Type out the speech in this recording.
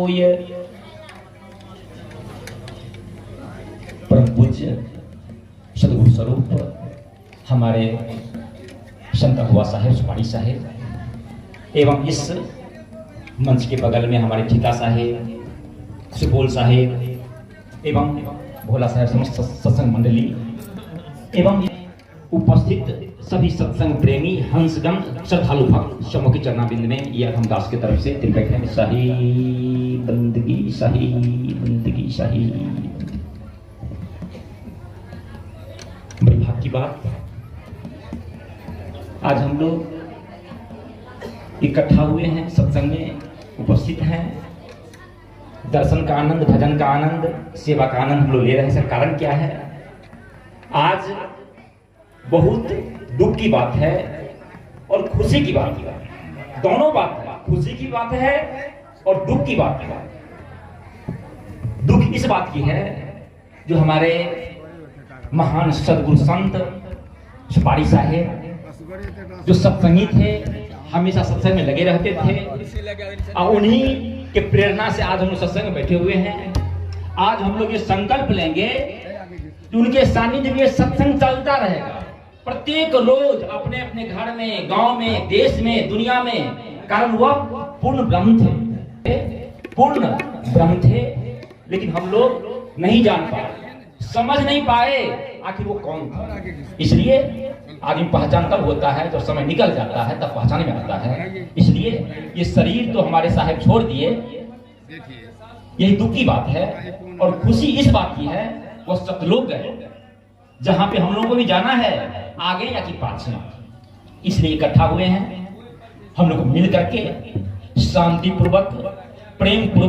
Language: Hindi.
ये परम पूज्य सदगुरु स्वरूप हमारे संत अगुआ साहेब सुपारी साहेब एवं इस मंच के बगल में हमारे ठिका साहेब सुपोल साहेब एवं भोला साहेब समस्त सत्संग मंडली एवं उपस्थित सभी सत्संग प्रेमी हंसगण श्रद्धालु भक्त समूह की चरणाबिंद में यह हम दास की तरफ से त्रिपैठ में शाही बंदगी शाही बंदगी शाही। बड़ी भाग की बात, आज हम लोग इकट्ठा हुए हैं, सत्संग में उपस्थित हैं। दर्शन का आनंद, भजन का आनंद, सेवा का आनंद हम लोग ले रहे हैं। इसका कारण क्या है? आज बहुत दुख की बात है और खुशी की बात है, दोनों बात है। खुशी की बात है और दुख की बात है। दुख इस बात की है जो हमारे महान सदगुरु संत सुपारी साहेब जो सत्संगी थे, हमेशा सत्संग में लगे रहते थे और उन्हीं के प्रेरणा से आज हम लोग सत्संग में बैठे हुए हैं। आज हम लोग ये संकल्प लेंगे कि उनके सानिध्य में सत्संग चलता रहेगा। प्रत्येक रोज अपने अपने घर में, गांव में, देश में, दुनिया में, कारण वह पूर्ण ब्रह्म थे, पूर्ण ब्रह्म थे, लेकिन हम लोग नहीं जान पाए, समझ नहीं पाए आखिर वो कौन था। इसलिए आदमी पहचान तब होता है जब समय निकल जाता है, तब पहचान में आता है। इसलिए ये शरीर तो हमारे साहेब छोड़ दिए, यही दुख की बात है। और खुशी इस बात की है वो सतलोक गए, जहां पे हम लोगों को भी जाना है, आगे या कि पाछे। इसलिए इकट्ठा हुए हैं हम लोग मिल करके शांति पूर्वक, प्रेम पूर्वक